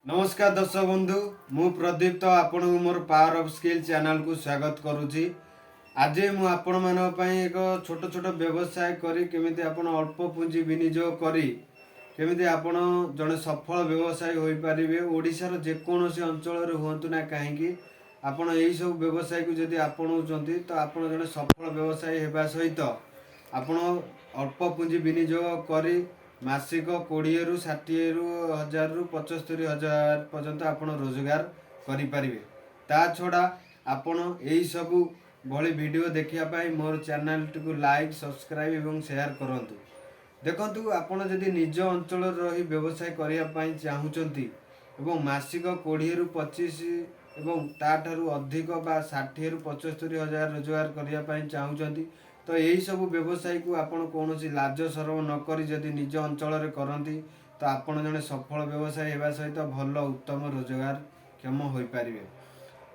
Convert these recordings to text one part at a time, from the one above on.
नमस्कार दर्शक बंधु मु प्रदीप तो आपण more power of skill channel को स्वागत करुच्ची। आज मु आपण मान पई एक छोट छोट व्यवसाय करी केमिति आपण अल्प पुंजी विनियोग करी केमिति आपण जड़े सफल व्यवसायी होई परिबे। ओडिशार जेकोसी अंचल हुंतु ना कहीं आपण यही सब व्यवसाय को जदि आपणाउछंती तो आपण जड़े सफल व्यवसायी हेबा सहित आपण अल्प पुंजी विनियोग करी मासिक 20 रु 60 रु 1000 रु 75,000 पर्यंत आपण रोजगार करें। ता छड़ा आपण यही सबू भली वीडियो देखिया पाई मोर चैनल को लाइक सब्सक्राइब एवं शेयर करंतु। देखंतु आपण जदि निज अंचल रही व्यवसाय करिया पाई चाहुचंती एवं मासिक 20 रु 25 एवं ताठारु अधिक बा 60 रु 75,000 रोजगार करिया पाई चाहुचंती तो यही सब व्यवसाय को आपण कौन लाज सरम नक जदि निज अंचल करती तो आपण जड़े सफल व्यवसायी होगा सहित भल उत्तम रोजगार क्षम हो पारे।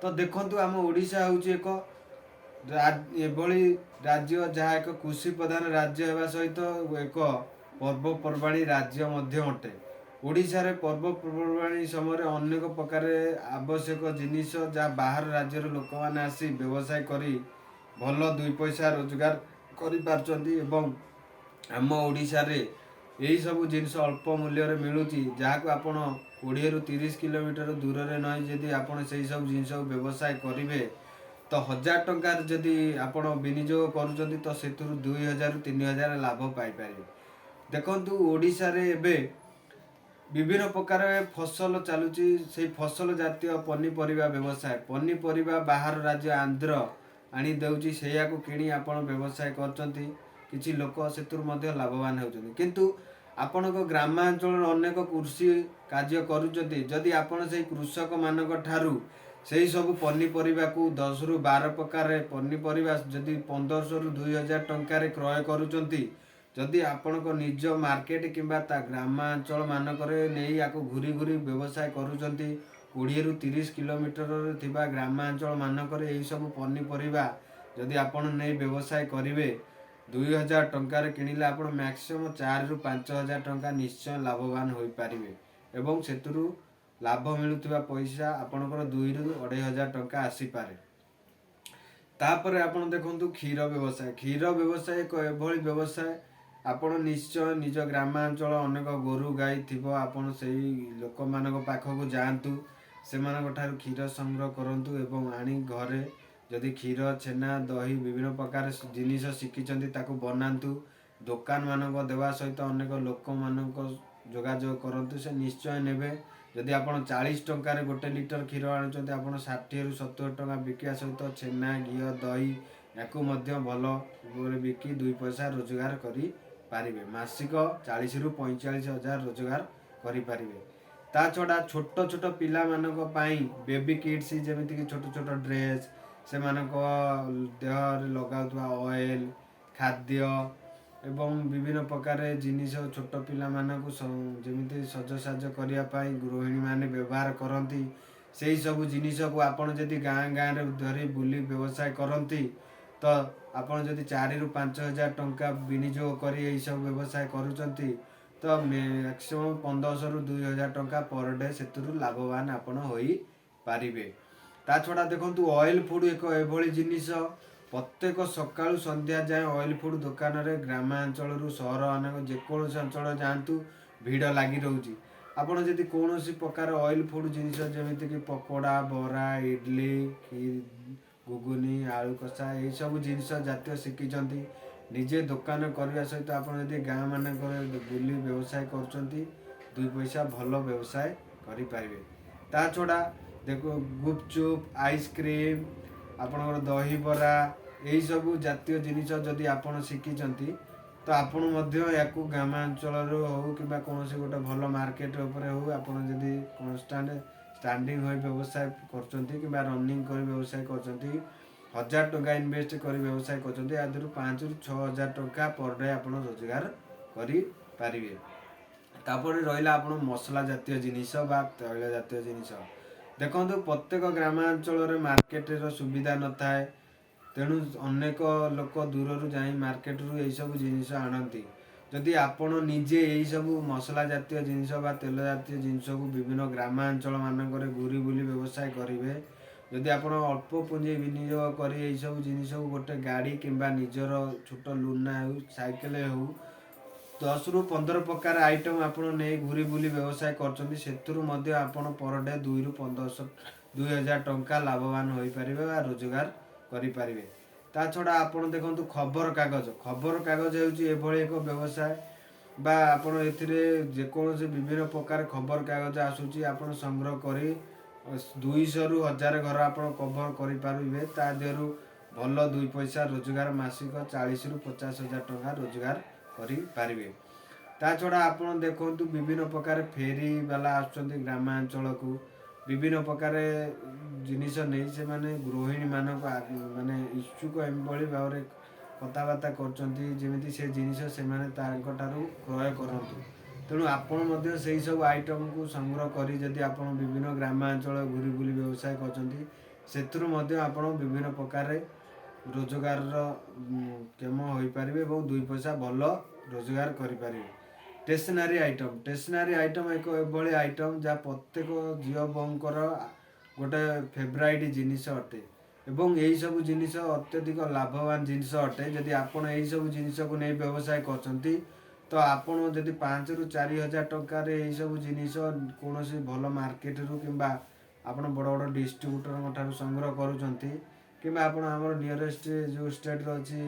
तो देखु आम ओडिशा हूँ एक एभली राज्य जहाँ एक कृषि प्रधान राज्य होगा सहित एक पर्वपर्वाणी राज्य अटे। ओडिशा रे पर्वपर्वाणी समय अनेक प्रकार आवश्यक जिनिस जहाँ बाहर राज्यर लोक मैंने आसी व्यवसाय करी भल 2 पैसा रोजगार करि एवं आम ओडिशा रे यही सब जिनस अल्प मूल्य मिलूची जहाँ आपण 20 रु 30 किलोमीटर दूर रे नहीं जदि आपण से सब जिनस व्यवसाय करेंगे तो 1000 टंका जदि आपण विनियोग करुँच तो से 2000 रु 3000 लाभ पाइपर। देखु ओडिशा रे एबे विभिन्न प्रकार फसल चलुची से फसल जातीय पनीपरिया व्यवसाय पनीपरिया बाहर राज्य आंध्र आनी देउची सेया को किणी आपण व्यवसाय करचंती किछि लोक सेतुर मध्य लाभवान होउचंती। किंतु आपण को ग्रामांचल अनेक कृषि कार्य करूचंती जदि आपण से कृषक मानक ठारू सेही सब पनीपरिया को 10 रु 12 प्रकार पनीपरिया जदि 1500 रु 2000 टंका रे क्रय करूचंती जदि आपण को निज मार्केट किंबा ता ग्रामांचल मानक नहीं या घूरी घूरी व्यवसाय करूचंती 20 रु 30 किलोमीटर थिबा ग्रामांचल मानक यही सब पनीपरिया जदि आपण नहीं व्यवसाय करेंगे 2000 टंका किणिले आपण मैक्सिमम 4 रु 5,000 टंका निश्चय लाभवान हो पारे एवं सेतुरु लाभ मिलुथिबा पैसा आपणकर 2 रु 2,500 टंका आसी पारे। तापर आपण देखंतु क्षीर व्यवसाय एक एभली व्यवसाय आपण निश्चय निज ग्रामांचल अनेक गोरु गाई थिबो आपण सेही लोक मानक पाखक जांतु सेमानक ठारू क्षीर संग्रह करंतु एवं आनी घरे जदि क्षीर छेना दही विभिन्न प्रकार जिनिस शिखिचंती ताकू बनातु दुकान मानक देवा सहित अनेक लोक मानक जोगाजोग करंतु से निश्चय नेबे। जदि आपण 40 टंका रे 1 लिटर क्षीर आनुचंती आपण 60 रु 70 टंका बिकिया सहित छेना घी दही याकू मध्य भल बिकी 2 पैसा रोजगार करि पारिबे। मासिक 40 रु 45,000 रोजगार करि पारिबे। ता छड़ा छोट छोट पिला मानक पाई बेबी किड्स जेमिति कि छोट छोट ड्रेस से मानक देह लगाउथवा ऑयल खाद्य एवं विभिन्न प्रकार जिनिस छोट पिला मानक जेमिति सजसाज करिया पाई गृहिणी माने व्यवहार करती से सब जिनिस को आपण जदि गाँ गाँ रे धरी बुली व्यवसाय करती तो आपण जदि 4 रु 5,000 टंका विनियोग करी यही सब व्यवसाय करूचंती तो मैक्सिमम 1500 रु 2,000 टंका पर डे सेतुरु लाभवान आपण होई पारिबे। ता छड़ा देखंतु ऑयल फूड एक एभली जिनिस प्रत्येक सकाळु संध्या जाए ऑयल फूड दुकान रे ग्रामांचल रु सहर अनेक जेकोसी अंचल जातु भीड़ लगी रोची आपण जदि कोनोसी प्रकार ऑयल फूड जिनिस जेमिति कि पकोड़ा बरा इडली गुगुनी आलू कषा यही सब जिनिस जातीय शिखिचंती निजे दुकान करने सहित आप गाँ मान बुली व्यवसाय करचंती 2 पैसा भल व्यवसाय करें। ता छड़ा देखो गुपचुप आइसक्रीम आपणकर दही बरा यही सब जातीय जिनिस जदि आपण शिखिचंती तो आपण मध्य याकू ग्रामांचल हो कि कौन गोटे भल मार्केट उपरे हो आपण जदि कन्स्टांट स्टैंडिंग हो व्यवसाय करचंती कि रनिंग कर व्यवसाय करचंती 1000 टंका इन्वेस्ट कर व्यवसाय करचंती या 5 रु 6,000 टंका पर डे आपण रोजगार करि पारिबे। तापर रहिला आपण मसला जातीय जिनिस बा तैल जातीय जिनिस देखंतु प्रत्येक ग्रामांचल रे मार्केट रो सुविधा न थाए तेणु अनेक लोक दूर रु जाई मार्केट रु यही सब जिनिस आनती जदि आपण निजे यही सब मसला जातीय जिनस बा तेल जातीय जिनस को विभिन्न ग्रामांचल मानक घूरी बुली व्यवसाय करेंगे, जदि आपण अल्प पुंजी विनियोग कर सब जिनस को गोटे गाड़ी किंबा निजर छोट लुना हो साइकेल हो 10 ରୁ 15 प्रकार आइटम आपण नहीं घूरी बुली व्यवसाय कर आपण पर डे 2 ରୁ 1500 2000 टंका लाभवान हो पारे रोजगार करें। ता छड़ा आपण देखंतु खबर कागज होची एक व्यवसाय बा आपण एथिरे जेकोसी विभिन्न प्रकार खबर कागज आसुची आपण संग्रह करी 200 ରୁ 1000 घर आपण कवर करि पारिबे। ता देरु भल 2 पैसा रोजगार मासिक 40 ରୁ 50 हजार टंका रोजगार करि पारिबे। ता छड़ा आपण देखंतु विभिन्न प्रकार फेरी वाला आसुचंती ग्रामांचल को विभिन्न प्रकार जिनिस नहीं से माने गृहिणी मानक माने इच्छुक एभली भाव कथबार्ता करमी से जिनिस से क्रय करतु। तेणु आपण से सब आइटम को संग्रह करी जदि आपण विभिन्न ग्रामांचल घूरी बुली व्यवसाय करते आपण विभिन्न प्रकार रोजगार क्षम हो पारे और 2 पैसा भल रोजगार करें। स्टेशनरी आइटम एक एभली आइटम जहाँ प्रत्येक झील बोंकर गोटे फेवराइट जिनिस अटे एवं यही सब जिनिस अत्यधिक लाभवान जिनिस अटे। जदि आपण यही सब जिनिस को नहीं व्यवसाय करछंती तो आपण जदि 5 ରୁ 4 हजार टंका यही सब जिनिस कौन भल मार्केट रू किंबा आपण बड़ बड़ डिस्ट्रीब्यूटर ठारू संग्रह करूछंती किंबा आपण हमर नियरेस्ट जो स्टेट अछि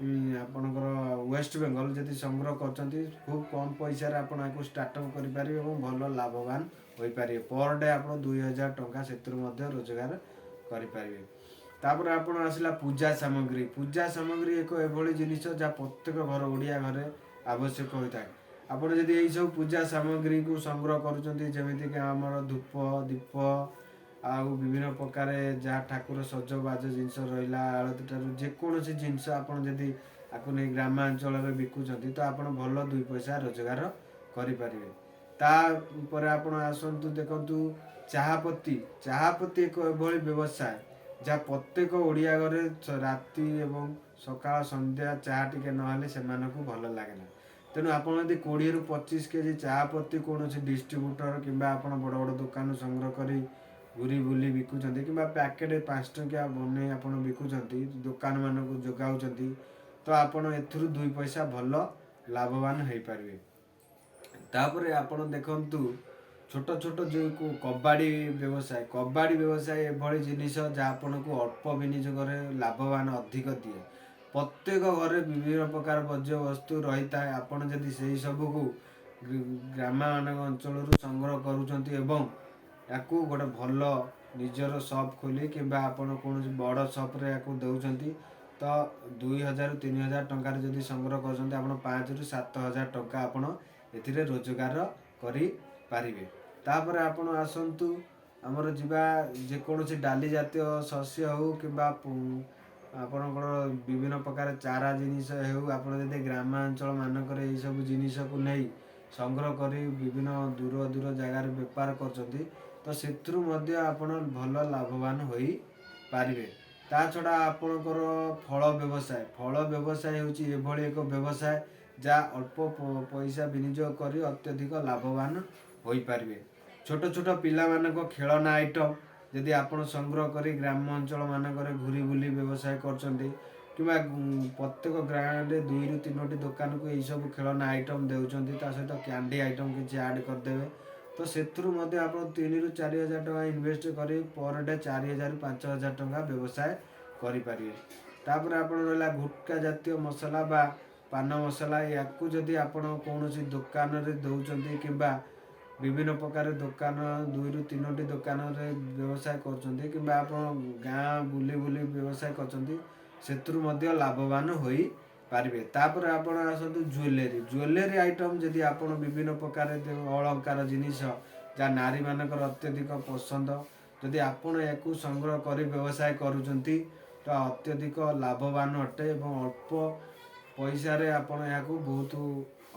आपणकर वेस्ट बेंगल जदि संग्रह करछंती खूब कम पैसा आपण आपको स्टार्टअप करि पारिबे एवं भल लाभवान होई पारिबे। पर डे आपण 2000 टंका सेतिर मध्ये रोजगार करि पारिबे। तापर आपण आसला पूजा सामग्री एक एभली जिनिस जहाँ प्रत्येक घर ओडिया घरे आवश्यक होता है। आपण जदि यही सब पूजा सामग्री को संग्रह करूछंती जेमिति कि हमर धूप दीप आउ विभिन्न प्रकार जहाँ ठाकुर सजबाज जिनस रहा आलती ठार जेकोसी जिनस आपड़ जदि आपको नहीं ग्रामांचल में बिकुंट तो आप भल 2 पैसा रोजगार करें। तापर आपण आसतु देखु चाहापत्ती एक एभली व्यवसाय जहाँ प्रत्येक ओडिया घरे राति एवं सकाळ संध्या चाह टिके नहेले से भल लगे। तेणु आप 20 ରୁ 25 केजी चाहापत्ती कौन डिस्ट्रीब्यूटर किंबा आप बड़ बड़ दुकान संग्रह करी घूरी बुली बिकुचंती किंबा पैकेट 5 टंकिया बने आप बिकुचंती दुकान मान को जोगाउचंती तो आपण एथुरु 2 पैसा भल लाभवान हो पारे। तापर आपण देखंतु छोट छोट जो कबाड़ी व्यवसाय एभली जिनिस जहाँ आपन को अल्प विनियोग लाभवान अधिक दिए। प्रत्येक घरे विभिन्न प्रकार वर्ज्य वस्तु रही है। आपड़ जदि से सब को ग्राम अंचल संग्रह करुँच या गोटे भल निजर शॉप खोली किंबा आपण कौन बड़ शॉप्रे या दौरान तो 2000 ରୁ 3000 टंकार जदि संग्रह कर 5 ରୁ 7 हजार टंका आपण एथिरे रोजगार करि पारिबे। तापर आपण आसंतु हमर जीवा जेकोसी डाली जातीय शस्य हो किंबा आपणकर विभिन्न प्रकार चारा जिनिस हो आपण जदि ग्रामांचल मानकर यही सब जिनिस को नहीं संग्रह करी विभिन्न दूर दूर जगार बेपार करछंती तो सेथुरु मध्ये आपण भल लाभवान होई पारिबे। ता छड़ा आपणकर फल व्यवसाय होची एभली एक व्यवसाय जहाँ अल्प पैसा विनियोग करी अत्यधिक लाभवान होई पारिबे। छोट छोट पिला मानक खेलना आइटम जदि आपण संग्रह करी ग्राम अंचल मानकर घूरी बुली व्यवसाय करछंती किंबा प्रत्येक ग्राम रे 2 ରୁ 3ଟି दुकान को यही सब खेलना आइटम देउछंती ता सहित कैंडी आइटम किछि ऐड कर देबे तो सेथुरु मध्ये आपण 3 ରୁ 4 हजार टका इन्वेस्ट करी पर डे 4000 ରୁ 5000 टका व्यवसाय करि पारिबे। तापर आपण रहला गुटका जातीय मसला बा पान मसला याकू जदि आपण कोनोसी दुकान रे दउछंती किंबा विभिन्न प्रकार दुकान 2 ରୁ 3ଟି दुकान रे व्यवसाय करछंती किंबा आपण गाँ बुली बुली व्यवसाय करछंती सेथुरु मध्ये लाभवान होई पारिबे। तापर आपण आसतु ज्वेलरी आइटम जदि आपण विभिन्न प्रकार अलंकार जिनिस जहाँ नारी मानकर अत्यधिक पसंद जदि आपण याकू संग्रह करी व्यवसाय करूछंती तो अत्यधिक लाभवान अटे एवं अल्प पैसा रे आपण याकू बहुत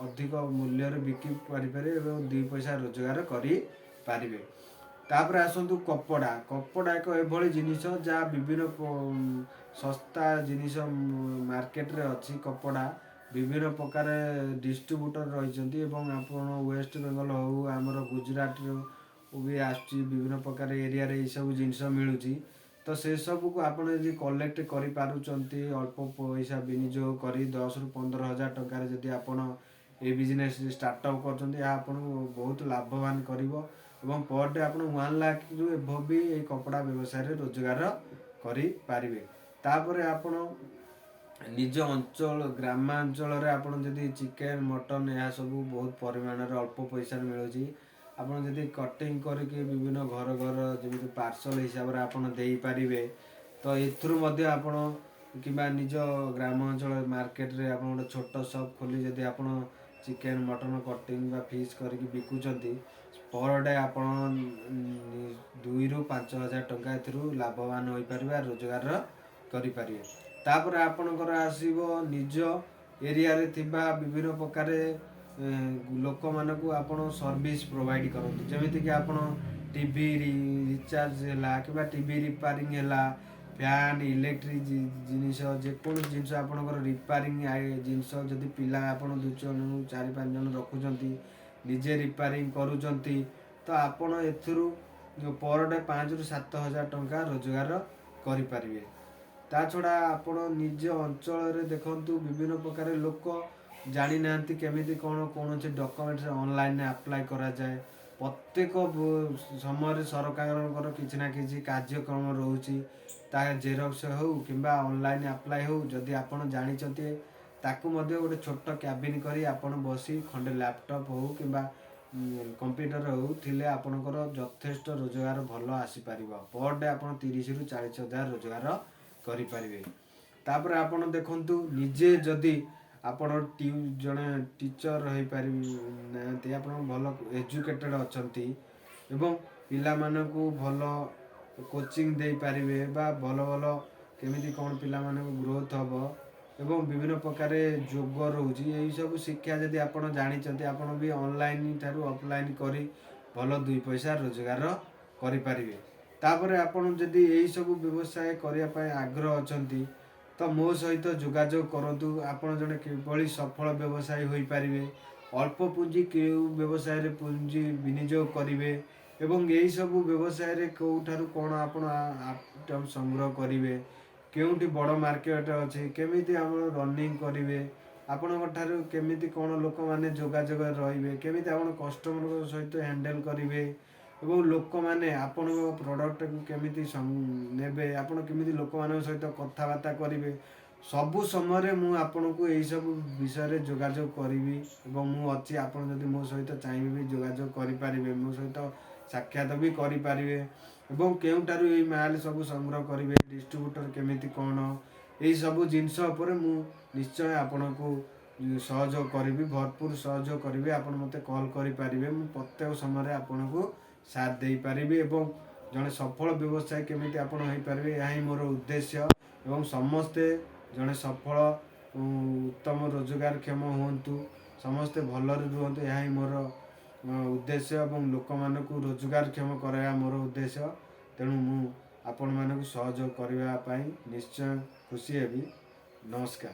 अधिक मूल्य बिकी पारिबे एवं 2 पैसा रोजगार करि पारिबे। तापर आसतु कपड़ा एक एभली जिनिस जहाँ विभिन्न सस्ता जिनिस मार्केट रे अछि कपड़ा ବିଭିନ୍ନ ପ୍ରକାର ଡିଷ୍ଟ୍ରିବ୍ୟୁଟର ରହିଛନ୍ତି ଏବଂ ଆପଣ ୱେଷ୍ଟ ବେଙ୍ଗଲ ହେଉ ଆମର ଗୁଜୁରାଟରୁ ବି ଆସୁଛି ବିଭିନ୍ନ ପ୍ରକାର ଏରିଆରେ ଏଇସବୁ ଜିନିଷ ମିଳୁଛି। ତ ସେସବୁକୁ ଆପଣ ଯଦି କଲେକ୍ଟ କରିପାରୁଛନ୍ତି ଅଳ୍ପ ପଇସା ବିନିଯୋଗ କରି 10,000-15,000 ଟଙ୍କାରେ ଯଦି ଆପଣ এই ବିଜନେସ୍ ଷ୍ଟାର୍ଟଅପ୍ କରୁଛନ୍ତି, ଏହା ଆପଣଙ୍କୁ ବହୁତ ଲାଭବାନ କରିବ ଏବଂ ପର୍ ଡେ ଆପଣ 1 ଲାଖରୁ ଏଭବ ବି ଏଇ କପଡ଼ା ବ୍ୟବସାୟରେ ରୋଜଗାର କରିପାରିବେ। ତାପରେ ଆପଣ ନିଜ ଅଞ୍ଚଳ ଗ୍ରାମାଞ୍ଚଳରେ ଆପଣ ଯଦି ଚିକେନ୍ ମଟନ୍ ଏହା ସବୁ ବହୁତ ପରିମାଣରେ ଅଳ୍ପ ପଇସାରେ ମିଳୁଛି, ଆପଣ ଯଦି କଟିଂ କରିକି ବିଭିନ୍ନ ଘର ଘର ଯେମିତି ପାର୍ସଲ ହିସାବରେ ଆପଣ ଦେଇପାରିବେ, ତ ଏଥିରୁ ମଧ୍ୟ ଆପଣ କିମ୍ବା ନିଜ ଗ୍ରାମାଞ୍ଚଳ ମାର୍କେଟରେ ଆପଣ ଗୋଟେ ଛୋଟ ସପ୍ ଖୋଲି ଯଦି ଆପଣ ଚିକେନ୍ ମଟନ୍ କଟିଂ ବା ଫିସ୍ କରିକି ବିକୁଛନ୍ତି, ପର୍ ଡେ ଆପଣ 2,000-5,000 ଟଙ୍କା ଏଥିରୁ ଲାଭବାନ ହୋଇପାରିବେ, ରୋଜଗାର କରିପାରିବେ। ତାପରେ ଆପଣଙ୍କର ଆସିବ ନିଜ ଏରିଆରେ ଥିବା ବିଭିନ୍ନ ପ୍ରକାର ଲୋକମାନଙ୍କୁ ଆପଣ ସର୍ଭିସ୍ ପ୍ରୋଭାଇଡ଼ କରନ୍ତି, ଯେମିତିକି ଆପଣ ଟିଭି ରିଚାର୍ଜ ହେଲା କିମ୍ବା ଟିଭି ରିପାରିଂ ହେଲା, ଫ୍ୟାନ୍ ଇଲେକ୍ଟ୍ରିକ୍ ଜିନିଷ ଯେକୌଣସି ଜିନିଷ ଆପଣଙ୍କର ରିପାରିଂ ଜିନିଷ ଯଦି ପିଲା ଆପଣ 2-4-5 ଜଣ ରଖୁଛନ୍ତି ନିଜେ ରିପାରିଂ କରୁଛନ୍ତି, ତ ଆପଣ ଏଥିରୁ ପର୍ ଡେ 5,000-7,000 ଟଙ୍କା ରୋଜଗାର କରିପାରିବେ। ତା ଛଡ଼ା ଆପଣ ନିଜ ଅଞ୍ଚଳରେ ଦେଖନ୍ତୁ ବିଭିନ୍ନ ପ୍ରକାର ଲୋକ ଜାଣିନାହାନ୍ତି କେମିତି କ'ଣ କୌଣସି ଡକ୍ୟୁମେଣ୍ଟସ ଅନଲାଇନରେ ଆପ୍ଲାଏ କରାଯାଏ। ପ୍ରତ୍ୟେକ ସମୟରେ ସରକାରଙ୍କର କିଛି ନା କିଛି କାର୍ଯ୍ୟକ୍ରମ ରହୁଛି, ତାହା ଜେରକ୍ସ ହେଉ କିମ୍ବା ଅନଲାଇନ୍ ଆପ୍ଲାଏ ହେଉ, ଯଦି ଆପଣ ଜାଣିଛନ୍ତି ତାକୁ ମଧ୍ୟ ଗୋଟେ ଛୋଟ କ୍ୟାବିନ୍ କରି ଆପଣ ବସି ଖଣ୍ଡେ ଲ୍ୟାପଟପ୍ ହେଉ କିମ୍ବା କମ୍ପ୍ୟୁଟର ହେଉ ଥିଲେ ଆପଣଙ୍କର ଯଥେଷ୍ଟ ରୋଜଗାର ଭଲ ଆସିପାରିବ। ପର୍ ଡେ ଆପଣ 30,000-40,000 ରୋଜଗାର କରିପାରିବେ। ତାପରେ ଆପଣ ଦେଖନ୍ତୁ ନିଜେ ଯଦି ଆପଣ ଜଣେ ଟିଚର ହେଇପାରିନାହାନ୍ତି, ଆପଣ ଭଲ ଏଜୁକେଟେଡ଼ ଅଛନ୍ତି ଏବଂ ପିଲାମାନଙ୍କୁ ଭଲ କୋଚିଂ ଦେଇପାରିବେ ବା ଭଲ ଭଲ କେମିତି କ'ଣ ପିଲାମାନଙ୍କୁ ଗ୍ରୋଥ୍ ହେବ ଏବଂ ବିଭିନ୍ନ ପ୍ରକାର ଯୋଗ ରହୁଛି, ଏହିସବୁ ଶିକ୍ଷା ଯଦି ଆପଣ ଜାଣିଛନ୍ତି, ଆପଣ ବି ଅନଲାଇନ୍ ଠାରୁ ଅଫଲାଇନ୍ କରି ଭଲ 2 ପଇସା ରୋଜଗାର କରିପାରିବେ। ତାପରେ ଆପଣ ଯଦି ଏହିସବୁ ବ୍ୟବସାୟ କରିବା ପାଇଁ ଆଗ୍ରହ ଅଛନ୍ତି, ତ ମୋ ସହିତ ଯୋଗାଯୋଗ କରନ୍ତୁ। ଆପଣ ଜଣେ କିଭଳି ସଫଳ ବ୍ୟବସାୟୀ ହୋଇପାରିବେ, ଅଳ୍ପ ପୁଞ୍ଜି କେଉଁ ବ୍ୟବସାୟରେ ପୁଞ୍ଜି ବିନିଯୋଗ କରିବେ ଏବଂ ଏହିସବୁ ବ୍ୟବସାୟରେ କେଉଁଠାରୁ କ'ଣ ଆପଣ ଆଇଟମ୍ ସଂଗ୍ରହ କରିବେ, କେଉଁଠି ବଡ଼ ମାର୍କେଟ ଅଛି, କେମିତି ଆମର ରନିଂ କରିବେ, ଆପଣଙ୍କ ଠାରୁ କେମିତି କ'ଣ ଲୋକମାନେ ଯୋଗାଯୋଗରେ ରହିବେ, କେମିତି ଆପଣ କଷ୍ଟମରଙ୍କ ସହିତ ହ୍ୟାଣ୍ଡେଲ୍ କରିବେ ଏବଂ ଲୋକମାନେ ଆପଣଙ୍କ ପ୍ରଡ଼କ୍ଟକୁ କେମିତି ନେବେ, ଆପଣ କେମିତି ଲୋକମାନଙ୍କ ସହିତ କଥାବାର୍ତ୍ତା କରିବେ, ସବୁ ସମୟରେ ମୁଁ ଆପଣଙ୍କୁ ଏହିସବୁ ବିଷୟରେ ଯୋଗାଯୋଗ କରିବି ଏବଂ ମୁଁ ଅଛି। ଆପଣ ଯଦି ମୋ ସହିତ ଚାହିଁବେ ବି ଯୋଗାଯୋଗ କରିପାରିବେ, ମୋ ସହିତ ସାକ୍ଷାତ ବି କରିପାରିବେ ଏବଂ କେଉଁଠାରୁ ଏଇ ମାଲ୍ ସବୁ ସଂଗ୍ରହ କରିବେ, ଡିଷ୍ଟ୍ରିବ୍ୟୁଟର କେମିତି କ'ଣ, ଏହିସବୁ ଜିନିଷ ଉପରେ ମୁଁ ନିଶ୍ଚୟ ଆପଣଙ୍କୁ ସହଯୋଗ କରିବି, ଭରପୁର ସହଯୋଗ କରିବି। ଆପଣ ମୋତେ କଲ୍ କରିପାରିବେ, ମୁଁ ପ୍ରତ୍ୟେକ ସମୟରେ ଆପଣଙ୍କୁ ସାଥ ଦେଇପାରିବି ଏବଂ ଜଣେ ସଫଳ ବ୍ୟବସାୟୀ କେମିତି ଆପଣ ହୋଇପାରିବେ, ଏହା ହିଁ ମୋର ଉଦ୍ଦେଶ୍ୟ ଏବଂ ସମସ୍ତେ ଜଣେ ସଫଳ ଉତ୍ତମ ରୋଜଗାରକ୍ଷମ ହୁଅନ୍ତୁ, ସମସ୍ତେ ଭଲରେ ରୁହନ୍ତୁ, ଏହା ହିଁ ମୋର ଉଦ୍ଦେଶ୍ୟ ଏବଂ ଲୋକମାନଙ୍କୁ ରୋଜଗାରକ୍ଷମ କରାଇବା ମୋର ଉଦ୍ଦେଶ୍ୟ। ତେଣୁ ମୁଁ ଆପଣମାନଙ୍କୁ ସହଯୋଗ କରିବା ପାଇଁ ନିଶ୍ଚୟ ଖୁସି ହେବି। ନମସ୍କାର।